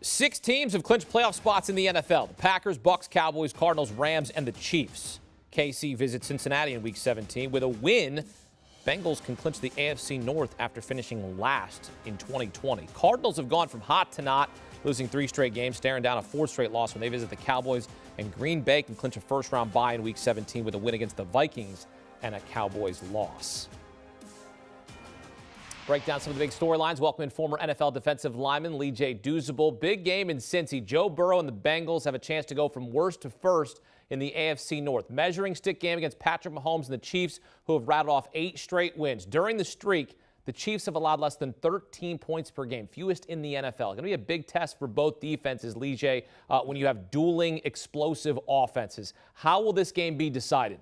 6 teams have clinched playoff spots in the NFL. The Packers, Bucks, Cowboys, Cardinals, Rams, and the Chiefs. KC visits Cincinnati in Week 17. With a win, Bengals can clinch the AFC North after finishing last in 2020. Cardinals have gone from hot to not, losing 3 straight games, staring down a 4th straight loss when they visit the Cowboys. And Green Bay can clinch a first-round bye in Week 17 with a win against the Vikings and a Cowboys loss. Break down some of the big storylines. Welcome in former NFL defensive lineman Lee J. Douzable. Big game in Cincy. Joe Burrow and the Bengals have a chance to go from worst to first in the AFC North. Measuring stick game against Patrick Mahomes and the Chiefs, who have rattled off 8 straight wins. During the streak, the Chiefs have allowed less than 13 points per game, fewest in the NFL. It's going to be a big test for both defenses, Lee J., when you have dueling, explosive offenses. How will this game be decided?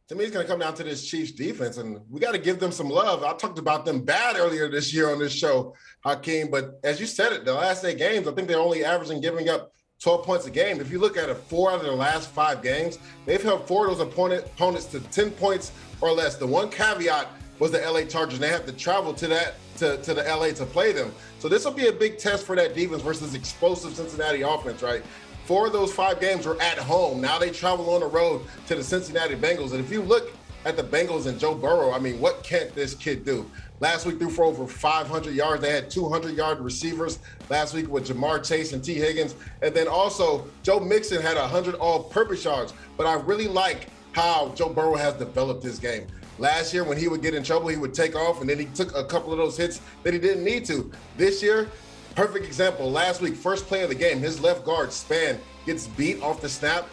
To me, it's going to come down to this Chiefs defense, and we got to give them some love. I talked about them bad earlier this year on this show, Hakeem, but as you said it, the last 8 games, I think they're only averaging giving up 12 points a game. If you look at it, 4 out of their last 5 games, they've held 4 of those opponents to 10 points or less. The one caveat was the LA Chargers. They have to travel to the LA to play them. So this will be a big test for that defense versus explosive Cincinnati offense, right? 4 of those 5 games were at home. Now they travel on the road to the Cincinnati Bengals. And if you look at the Bengals and Joe Burrow, I mean, what can't this kid do? Last week threw for over 500 yards. They had 200-yard receivers last week with Jamar Chase and T. Higgins. And then also Joe Mixon had 100 all-purpose yards. But I really like how Joe Burrow has developed his game. Last year, when he would get in trouble, he would take off, and then he took a couple of those hits that he didn't need to. This year, perfect example. Last week, first play of the game, his left guard, Span, gets beat off the snap.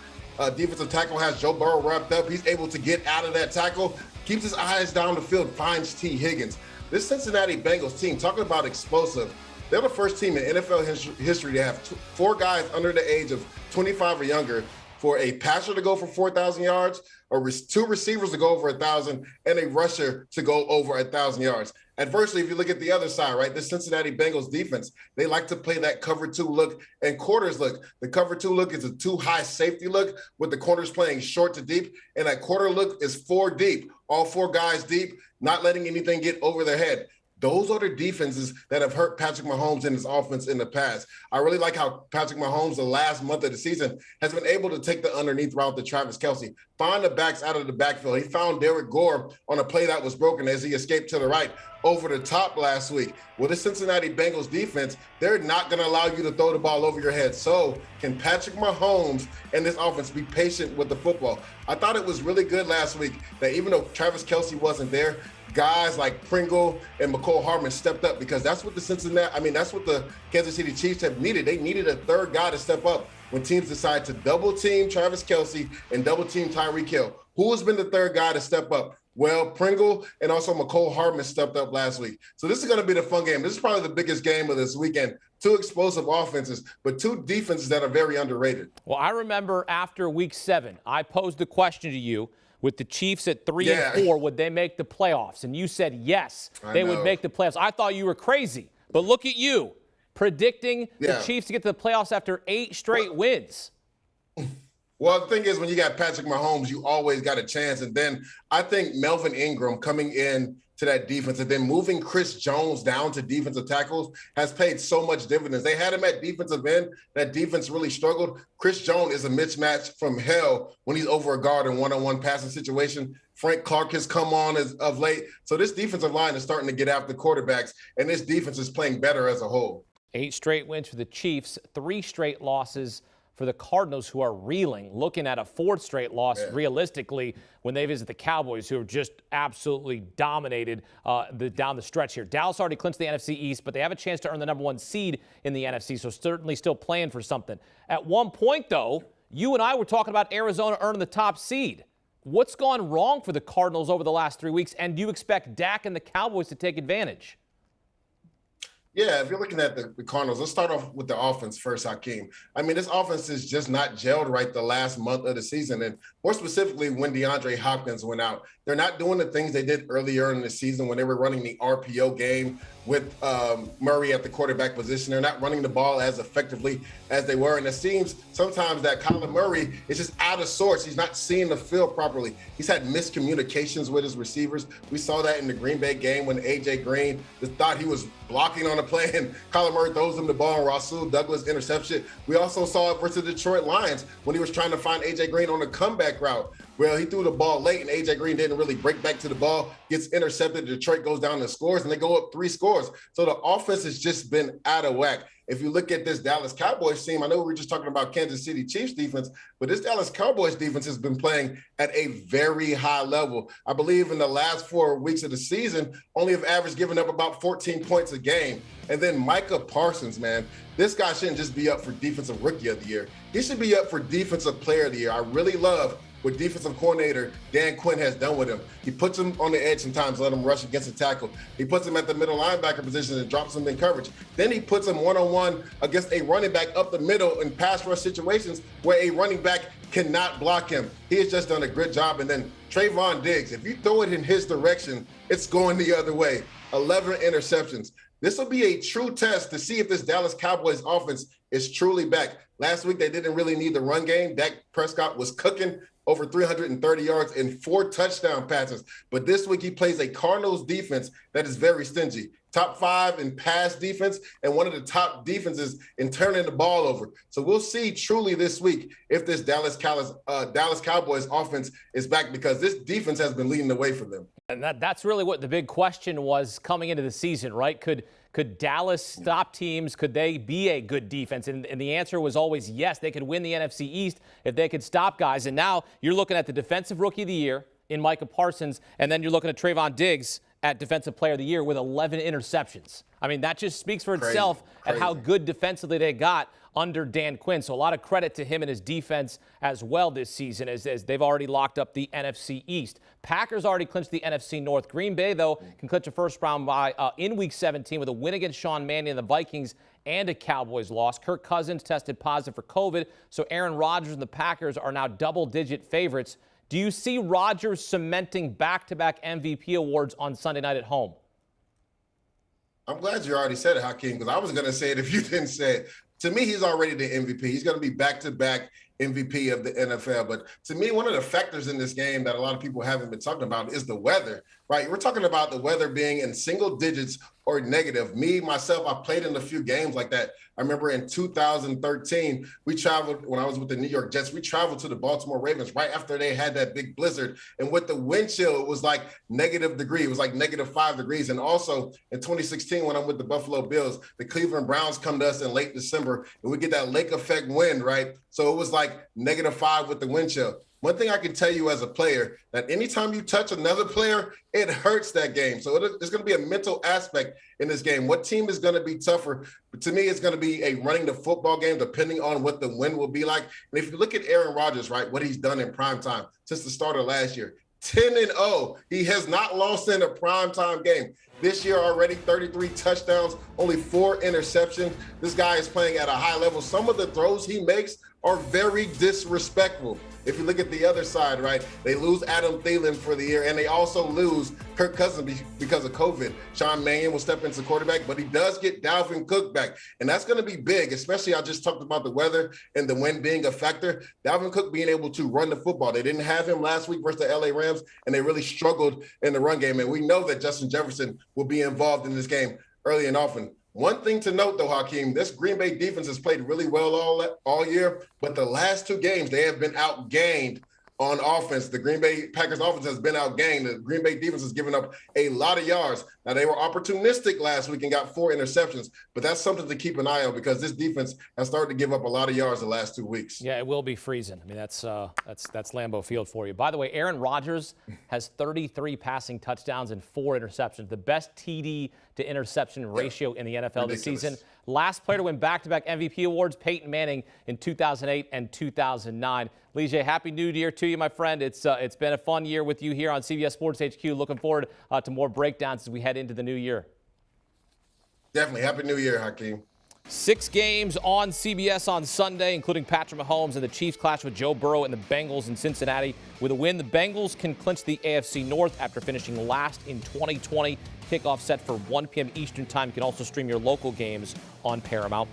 Defensive tackle has Joe Burrow wrapped up. He's able to get out of that tackle, keeps his eyes down the field, finds T. Higgins. This Cincinnati Bengals team, talking about explosive, they're the first team in NFL history to have 4 guys under the age of 25 or younger for a passer to go for 4,000 yards, or 2 receivers to go over 1,000, and a rusher to go over 1,000 yards. Adversely, if you look at the other side, right, the Cincinnati Bengals defense, they like to play that cover 2 look and quarters look. The cover 2 look is a 2-high safety look with the corners playing short to deep, and that quarter look is 4 deep, all 4 guys deep, not letting anything get over their head. Those are the defenses that have hurt Patrick Mahomes in his offense in the past. I really like how Patrick Mahomes, the last month of the season, has been able to take the underneath route to Travis Kelce, find the backs out of the backfield. He found Derek Gore on a play that was broken as he escaped to the right over the top last week. With the Cincinnati Bengals defense, they're not going to allow you to throw the ball over your head. So can Patrick Mahomes and this offense be patient with the football? I thought it was really good last week that even though Travis Kelce wasn't there, guys like Pringle and McCole Hardman stepped up, because that's what that's what the Kansas City Chiefs have needed. They needed a 3rd guy to step up when teams decide to double team Travis Kelce and double team Tyreek Hill. Who has been the 3rd guy to step up? Well, Pringle and also McCole Hardman stepped up last week. So this is going to be the fun game. This is probably the biggest game of this weekend. 2 explosive offenses, but 2 defenses that are very underrated. Well, I remember after Week 7, I posed the question to you, with the Chiefs at 3-4, would they make the playoffs? And you said yes, they would make the playoffs. I thought you were crazy, but look at you, predicting the Chiefs to get to the playoffs after 8 straight wins. Well, the thing is, when you got Patrick Mahomes, you always got a chance. And then I think Melvin Ingram coming in to that defense and then moving Chris Jones down to defensive tackles has paid so much dividends. They had him at defensive end. That defense really struggled. Chris Jones is a mismatch from hell when he's over a guard in one-on-one passing situation. Frank Clark has come on as of late. So this defensive line is starting to get after quarterbacks, and this defense is playing better as a whole. 8 straight wins for the Chiefs, 3 straight losses for the Cardinals, who are reeling, looking at a 4th straight loss realistically when they visit the Cowboys, who have just absolutely dominated down the stretch here. Dallas already clinched the NFC East, but they have a chance to earn the number 1 seed in the NFC, so certainly still playing for something. At one point, though, you and I were talking about Arizona earning the top seed. What's gone wrong for the Cardinals over the last 3 weeks, and do you expect Dak and the Cowboys to take advantage? Yeah, if you're looking at the Cardinals, let's start off with the offense first, Hakeem. I mean, this offense is just not gelled right the last month of the season. And more specifically, when DeAndre Hopkins went out, they're not doing the things they did earlier in the season when they were running the RPO game with Murray at the quarterback position. They're not running the ball as effectively as they were. And it seems sometimes that Kyler Murray is just out of sorts. He's not seeing the field properly. He's had miscommunications with his receivers. We saw that in the Green Bay game when A.J. Green just thought he was blocking on a of play, and Kyler Murray throws him the ball, and Rasul Douglas interception. We also saw it versus the Detroit Lions when he was trying to find A.J. Green on a comeback route. Well, he threw the ball late, and A.J. Green didn't really break back to the ball, gets intercepted. Detroit goes down and scores, and they go up 3 scores. So the offense has just been out of whack. If you look at this Dallas Cowboys team, I know we were just talking about Kansas City Chiefs defense, but this Dallas Cowboys defense has been playing at a very high level. I believe in the last 4 weeks of the season, only have averaged giving up about 14 points a game. And then Micah Parsons, man, this guy shouldn't just be up for Defensive Rookie of the Year. He should be up for Defensive Player of the Year. I really love what defensive coordinator Dan Quinn has done with him. He puts him on the edge sometimes, let him rush against the tackle. He puts him at the middle linebacker position and drops him in coverage. Then he puts him one-on-one against a running back up the middle in pass rush situations where a running back cannot block him. He has just done a good job. And then Trayvon Diggs, if you throw it in his direction, it's going the other way. 11 interceptions. This will be a true test to see if this Dallas Cowboys offense is truly back. Last week, they didn't really need the run game. Dak Prescott was cooking over 330 yards and 4 touchdown passes. But this week, he plays a Cardinals defense that is very stingy. Top 5 in pass defense and one of the top defenses in turning the ball over. So we'll see truly this week if this Dallas Cowboys offense is back, because this defense has been leading the way for them. And that's really what the big question was coming into the season, right? Could Dallas stop teams? Could they be a good defense? And the answer was always yes. They could win the NFC East if they could stop guys. And now you're looking at the Defensive Rookie of the Year in Micah Parsons, and then you're looking at Trayvon Diggs at Defensive Player of the Year with 11 interceptions. I mean, that just speaks for itself at how good defensively they got under Dan Quinn. So a lot of credit to him and his defense as well this season, as they've already locked up the NFC East. Packers already clinched the NFC North. Green Bay, though, can clinch a first-round bye in Week 17 with a win against Sean Mannion and the Vikings and a Cowboys loss. Kirk Cousins tested positive for COVID, so Aaron Rodgers and the Packers are now double-digit favorites. Do you see Rodgers cementing back-to-back MVP awards on Sunday night at home? I'm glad you already said it, Hakeem, because I was going to say it if you didn't say it. To me, he's already the MVP. He's going to be back-to-back MVP of the NFL. But to me, one of the factors in this game that a lot of people haven't been talking about is the weather, right? We're talking about the weather being in single digits or negative. Me, myself, I played in a few games like that. I remember in 2013, we traveled, when I was with the New York Jets, we traveled to the Baltimore Ravens right after they had that big blizzard. And with the wind chill, it was like negative degree. It was like -5 degrees. And also in 2016, when I'm with the Buffalo Bills, the Cleveland Browns come to us in late December, and we get that lake effect wind, right? So it was like -5 with the wind chill. One thing I can tell you as a player, that anytime you touch another player, it hurts that game. So there's going to be a mental aspect in this game. What team is going to be tougher? But to me, it's going to be a running the football game, depending on what the wind will be like. And if you look at Aaron Rodgers, right, what he's done in primetime since the start of last year, 10-0. He has not lost in a primetime game. This year already, 33 touchdowns, only 4 interceptions. This guy is playing at a high level. Some of the throws he makes are very disrespectful. If you look at the other side, right, they lose Adam Thielen for the year, and they also lose Kirk Cousins because of COVID. Sean Mannion will step into quarterback, but he does get Dalvin Cook back, and that's going to be big, especially I just talked about the weather and the wind being a factor. Dalvin Cook being able to run the football. They didn't have him last week versus the LA Rams, and they really struggled in the run game, and we know that Justin Jefferson will be involved in this game early and often. One thing to note, though, Hakeem, this Green Bay defense has played really well all year, but the last 2 games, they have been outgained on offense. The Green Bay Packers offense has been outgained. The Green Bay defense has given up a lot of yards. Now, they were opportunistic last week and got 4 interceptions, but that's something to keep an eye on, because this defense has started to give up a lot of yards the last 2 weeks. Yeah, it will be freezing. I mean, that's Lambeau Field for you. By the way, Aaron Rodgers has 33 passing touchdowns and 4 interceptions, the best TD to interception ratio in the NFL this season. Last player to win back-to-back MVP awards, Peyton Manning in 2008 and 2009. Lige, happy New Year to you, my friend. It's been a fun year with you here on CBS Sports HQ. Looking forward to more breakdowns as we head into the new year. Definitely. Happy New Year, Hakeem. 6 games on CBS on Sunday, including Patrick Mahomes and the Chiefs clash with Joe Burrow and the Bengals in Cincinnati. With a win, the Bengals can clinch the AFC North after finishing last in 2020. Kickoff set for 1 p.m. Eastern Time. You can also stream your local games on Paramount+.